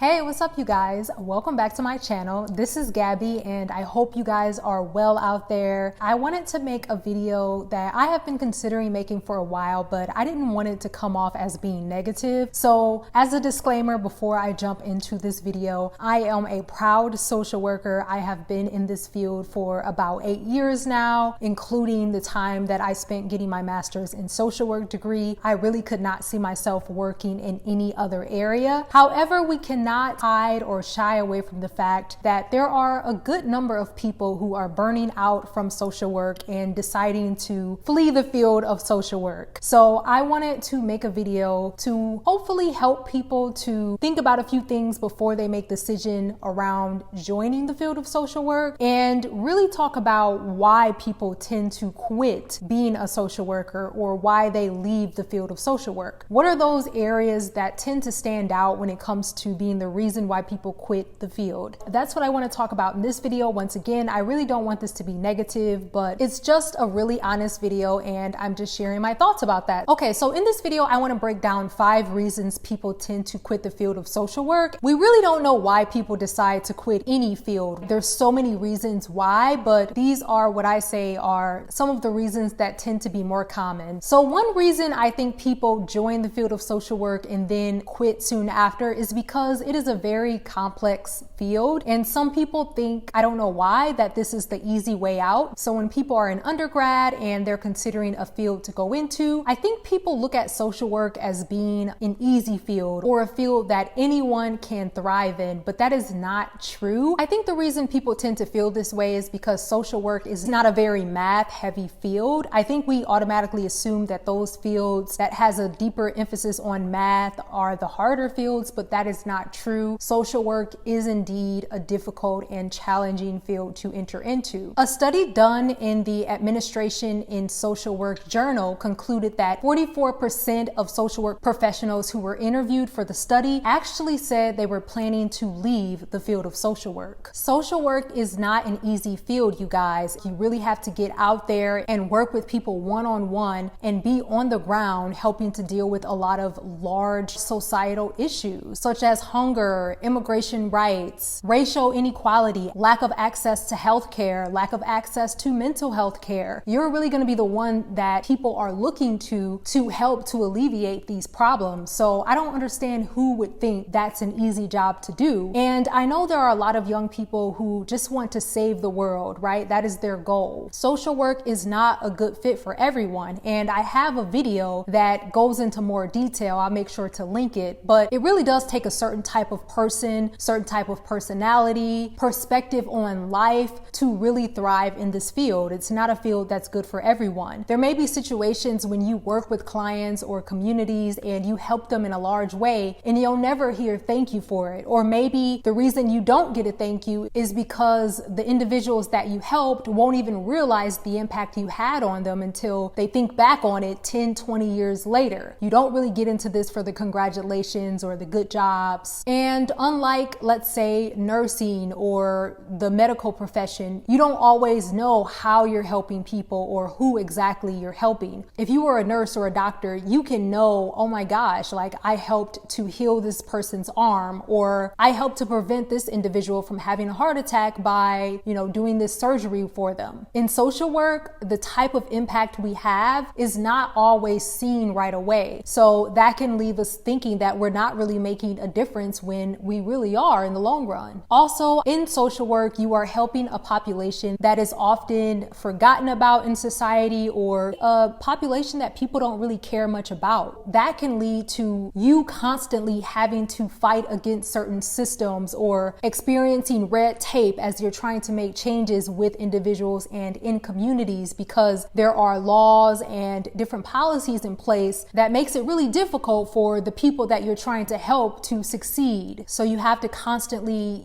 Hey, what's up you guys? Welcome back to my channel. This is Gabby and I hope you guys are well out there. I wanted to make a video that I have been considering making for a while, but I didn't want it to come off as being negative. So as a disclaimer, before I jump into this video, I am a proud social worker. I have been in this field for about 8 years now, including the time that I spent getting my master's in social work degree. I really could not see myself working in any other area. However, we cannot hide or shy away from the fact that there are a good number of people who are burning out from social work and deciding to flee the field of social work. So I wanted to make a video to hopefully help people to think about a few things before they make the decision around joining the field of social work, and really talk about why people tend to quit being a social worker or why they leave the field of social work. What are those areas that tend to stand out when it comes to being the reason why people quit the field? That's what I want to talk about in this video. Once again, I really don't want this to be negative, but it's just a really honest video and I'm just sharing my thoughts about that. Okay, so in this video, I want to break down 5 reasons people tend to quit the field of social work. We really don't know why people decide to quit any field. There's so many reasons why, but these are what I say are some of the reasons that tend to be more common. So one reason I think people join the field of social work and then quit soon after is because it is a very complex field, and some people think, I don't know why, that this is the easy way out. So when people are in undergrad and they're considering a field to go into, I think people look at social work as being an easy field or a field that anyone can thrive in, but that is not true. I think the reason people tend to feel this way is because social work is not a very math heavy field. I think we automatically assume that those fields that has a deeper emphasis on math are the harder fields, but that is not true. Social work is indeed a difficult and challenging field to enter into. A study done in the Administration in Social Work journal concluded that 44% of social work professionals who were interviewed for the study actually said they were planning to leave the field of social work. Social work is not an easy field, you guys. You really have to get out there and work with people one-on-one and be on the ground helping to deal with a lot of large societal issues such as hunger, immigration rights, racial inequality, lack of access to healthcare, lack of access to mental health care. You're really going to be the one that people are looking to help to alleviate these problems. So I don't understand who would think that's an easy job to do. And I know there are a lot of young people who just want to save the world, right? That is their goal. Social work is not a good fit for everyone. And I have a video that goes into more detail. I'll make sure to link it, but it really does take a certain type of person, certain type of personality, perspective on life to really thrive in this field. It's not a field that's good for everyone. There may be situations when you work with clients or communities and you help them in a large way and you'll never hear thank you for it. Or maybe the reason you don't get a thank you is because the individuals that you helped won't even realize the impact you had on them until they think back on it 10, 20 years later. You don't really get into this for the congratulations or the good jobs. And unlike, let's say, nursing or the medical profession, you don't always know how you're helping people or who exactly you're helping. If you were a nurse or a doctor, you can know, oh my gosh, like I helped to heal this person's arm, or I helped to prevent this individual from having a heart attack by, doing this surgery for them. In social work, the type of impact we have is not always seen right away. So that can leave us thinking that we're not really making a difference when we really are in the long run. Also, in social work, you are helping a population that is often forgotten about in society, or a population that people don't really care much about. That can lead to you constantly having to fight against certain systems or experiencing red tape as you're trying to make changes with individuals and in communities, because there are laws and different policies in place that makes it really difficult for the people that you're trying to help to succeed. So you have to constantly,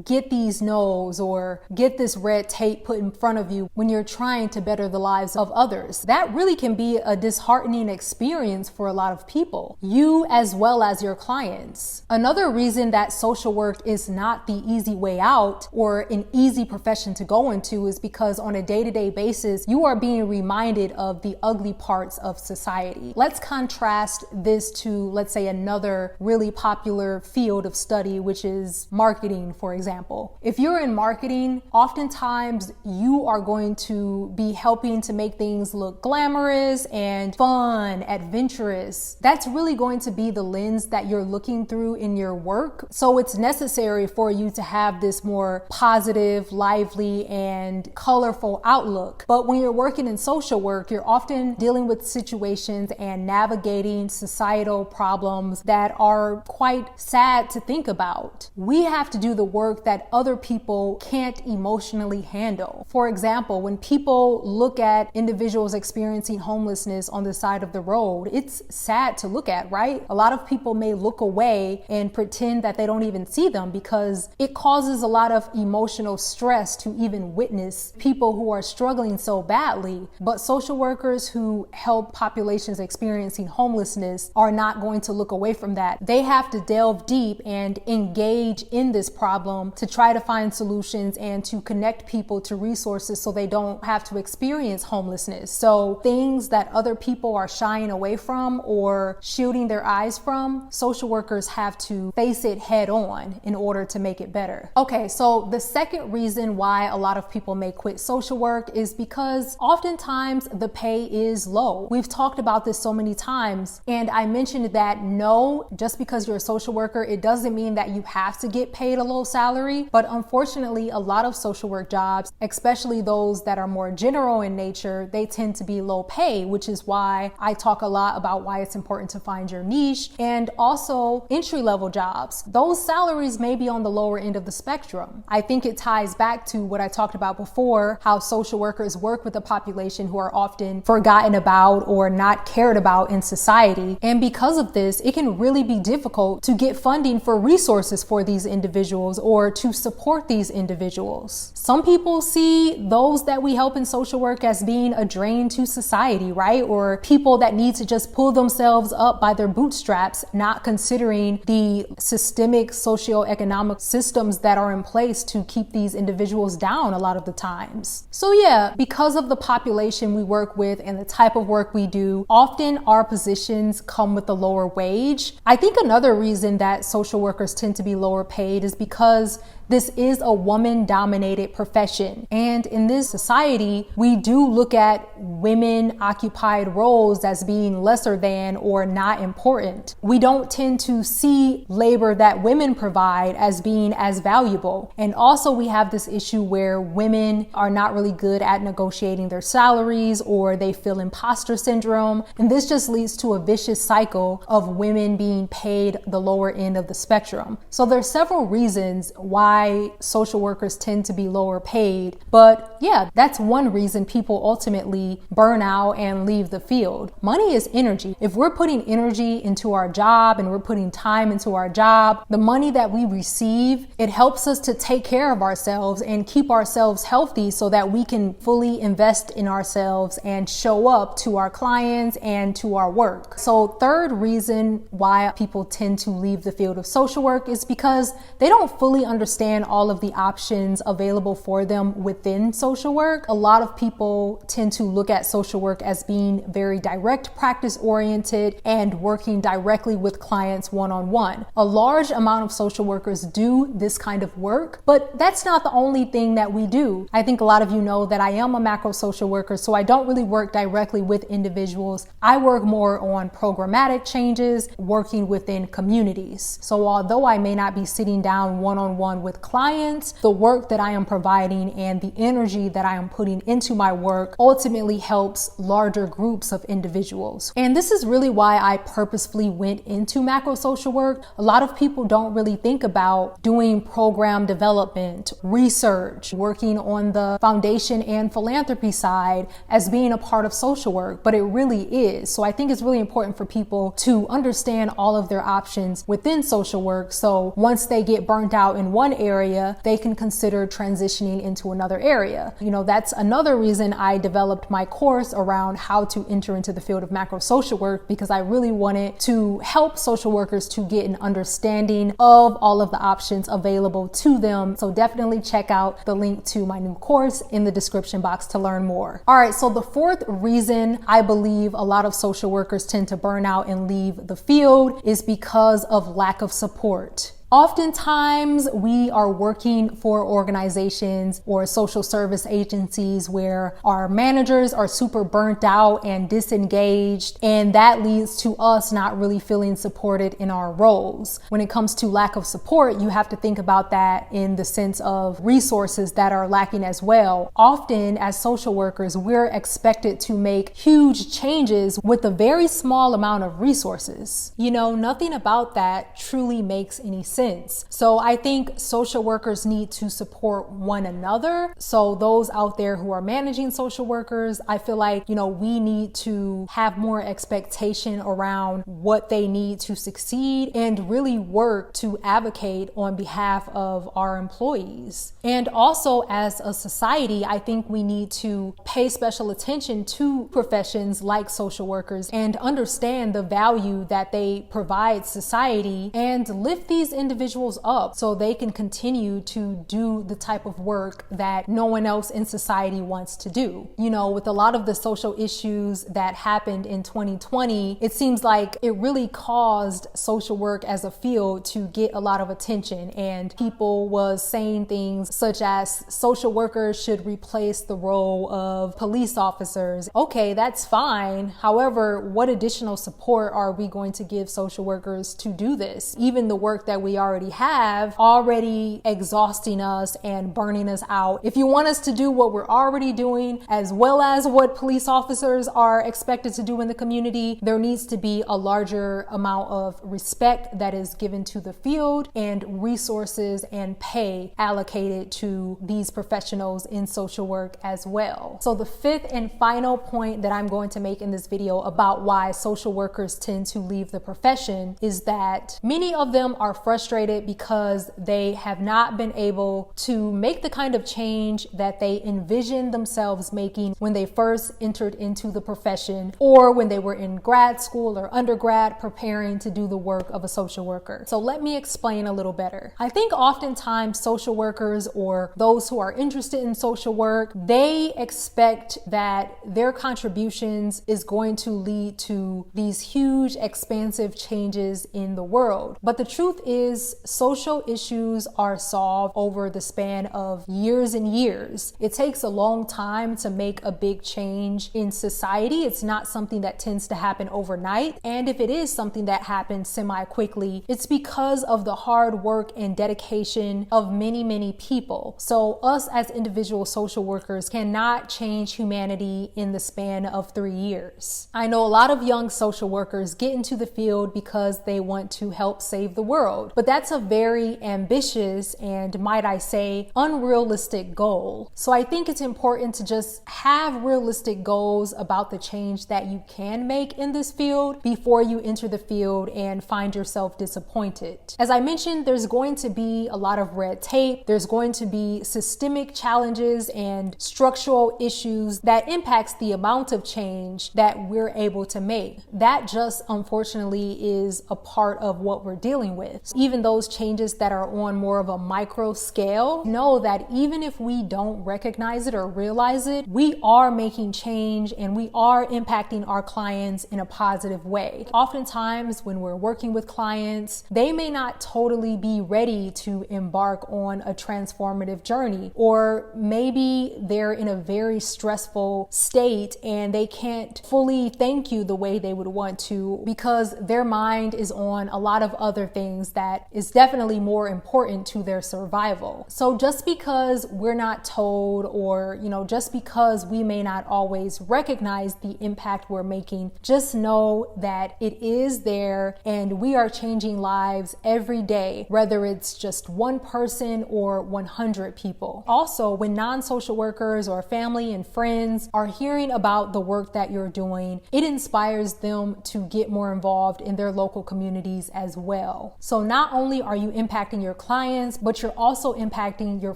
get these no's or get this red tape put in front of you when you're trying to better the lives of others. That really can be a disheartening experience for a lot of people, you as well as your clients. Another reason that social work is not the easy way out or an easy profession to go into is because on a day-to-day basis, you are being reminded of the ugly parts of society. Let's contrast this to, let's say, another really popular your field of study, which is marketing, for example. If you're in marketing, oftentimes you are going to be helping to make things look glamorous and fun, adventurous. That's really going to be the lens that you're looking through in your work. So it's necessary for you to have this more positive, lively, and colorful outlook. But when you're working in social work, you're often dealing with situations and navigating societal problems that are quite sad to think about. We have to do the work that other people can't emotionally handle. For example, when people look at individuals experiencing homelessness on the side of the road, it's sad to look at, right? A lot of people may look away and pretend that they don't even see them because it causes a lot of emotional stress to even witness people who are struggling so badly. But social workers who help populations experiencing homelessness are not going to look away from that. They have to delve deep and engage in this problem to try to find solutions and to connect people to resources so they don't have to experience homelessness. So things that other people are shying away from or shielding their eyes from, social workers have to face it head on in order to make it better. Okay, so the second reason why a lot of people may quit social work is because oftentimes the pay is low. We've talked about this so many times, and I mentioned that no, just because you're a social worker, it doesn't mean that you have to get paid a low salary. But unfortunately, a lot of social work jobs, especially those that are more general in nature, they tend to be low pay, which is why I talk a lot about why it's important to find your niche. And also entry-level jobs, those salaries may be on the lower end of the spectrum. I think it ties back to what I talked about before, how social workers work with a population who are often forgotten about or not cared about in society. And because of this, it can really be difficult to get funding for resources for these individuals or to support these individuals. Some people see those that we help in social work as being a drain to society, right? Or people that need to just pull themselves up by their bootstraps, not considering the systemic socioeconomic systems that are in place to keep these individuals down a lot of the times. So yeah, because of the population we work with and the type of work we do, often our positions come with a lower wage. I think another reason that social workers tend to be lower paid is because this is a woman-dominated profession. And in this society, we do look at women-occupied roles as being lesser than or not important. We don't tend to see labor that women provide as being as valuable. And also we have this issue where women are not really good at negotiating their salaries, or they feel imposter syndrome. And this just leads to a vicious cycle of women being paid the lower end of the spectrum. So there's several reasons why social workers tend to be lower paid. But yeah, that's one reason people ultimately burn out and leave the field. Money is energy. If we're putting energy into our job and we're putting time into our job, the money that we receive, it helps us to take care of ourselves and keep ourselves healthy so that we can fully invest in ourselves and show up to our clients and to our work. So third reason why people tend to leave the field of social work is because they don't fully understand all of the options available for them within social work. A lot of people tend to look at social work as being very direct practice oriented and working directly with clients one-on-one. A large amount of social workers do this kind of work, but that's not the only thing that we do. I think a lot of you know that I am a macro social worker, so I don't really work directly with individuals. I work more on programmatic changes, working within communities. So although I may not be sitting down one-on-one with clients, the work that I am providing and the energy that I am putting into my work ultimately helps larger groups of individuals. And this is really why I purposefully went into macro social work. A lot of people don't really think about doing program development, research, working on the foundation and philanthropy side as being a part of social work, but it really is. So I think it's really important for people to understand all of their options within social work. So once they get burnt out in one area, they can consider transitioning into another area. You know, that's another reason I developed my course around how to enter into the field of macro social work, because I really wanted to help social workers to get an understanding of all of the options available to them. So definitely check out the link to my new course in the description box to learn more. All right, so the fourth reason I believe a lot of social workers tend to burn out and leave the field is because of of lack of support. Oftentimes, we are working for organizations or social service agencies where our managers are super burnt out and disengaged, and that leads to us not really feeling supported in our roles. When it comes to lack of support, you have to think about that in the sense of resources that are lacking as well. Often, as social workers, we're expected to make huge changes with a very small amount of resources. You know, nothing about that truly makes any sense. So I think social workers need to support one another. So those out there who are managing social workers, I feel like, we need to have more expectation around what they need to succeed and really work to advocate on behalf of our employees. And also as a society, I think we need to pay special attention to professions like social workers and understand the value that they provide society and lift these individuals up so they can continue to do the type of work that no one else in society wants to do. With a lot of the social issues that happened in 2020, it seems like it really caused social work as a field to get a lot of attention, and people was saying things such as social workers should replace the role of police officers. Okay, that's fine. However, what additional support are we going to give social workers to do this? Even the work that we already have already exhausting us and burning us out. If you want us to do what we're already doing, as well as what police officers are expected to do in the community, there needs to be a larger amount of respect that is given to the field and resources and pay allocated to these professionals in social work as well. So the fifth and final point that I'm going to make in this video about why social workers tend to leave the profession is that many of them are frustrated because they have not been able to make the kind of change that they envisioned themselves making when they first entered into the profession, or when they were in grad school or undergrad preparing to do the work of a social worker. So let me explain a little better. I think oftentimes social workers or those who are interested in social work, they expect that their contributions is going to lead to these huge, expansive changes in the world. But the truth is, social issues are solved over the span of years and years. It takes a long time to make a big change in society. It's not something that tends to happen overnight. And if it is something that happens semi-quickly, it's because of the hard work and dedication of many, many people. So us as individual social workers cannot change humanity in the span of 3 years. I know a lot of young social workers get into the field because they want to help save the world, but that's a very ambitious and, might I say, unrealistic goal. So I think it's important to just have realistic goals about the change that you can make in this field before you enter the field and find yourself disappointed. As I mentioned, there's going to be a lot of red tape. There's going to be systemic challenges and structural issues that impacts the amount of change that we're able to make. That just unfortunately is a part of what we're dealing with. Even those changes that are on more of a micro scale, know that even if we don't recognize it or realize it, we are making change and we are impacting our clients in a positive way. Oftentimes when we're working with clients, they may not totally be ready to embark on a transformative journey, or maybe they're in a very stressful state and they can't fully thank you the way they would want to because their mind is on a lot of other things that is definitely more important to their survival. So just because we're not told, or just because we may not always recognize the impact we're making, just know that it is there and we are changing lives every day, whether it's just one person or 100 people. Also, when non-social workers or family and friends are hearing about the work that you're doing, it inspires them to get more involved in their local communities as well. So not not only are you impacting your clients, but you're also impacting your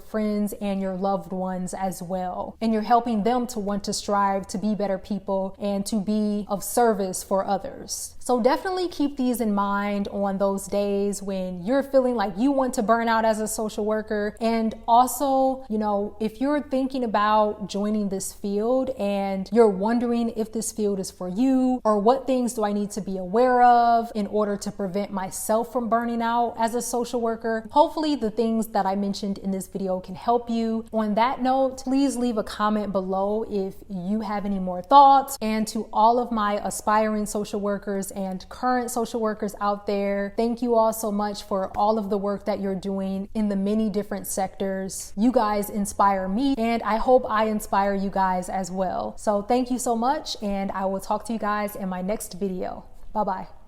friends and your loved ones as well. And you're helping them to want to strive to be better people and to be of service for others. So definitely keep these in mind on those days when you're feeling like you want to burn out as a social worker. And also, if you're thinking about joining this field and you're wondering if this field is for you, or what things do I need to be aware of in order to prevent myself from burning out as a social worker, hopefully the things that I mentioned in this video can help you. On that note, please leave a comment below if you have any more thoughts. And to all of my aspiring social workers and current social workers out there, thank you all so much for all of the work that you're doing in the many different sectors. You guys inspire me, and I hope I inspire you guys as well. So thank you so much, and I will talk to you guys in my next video. Bye-bye.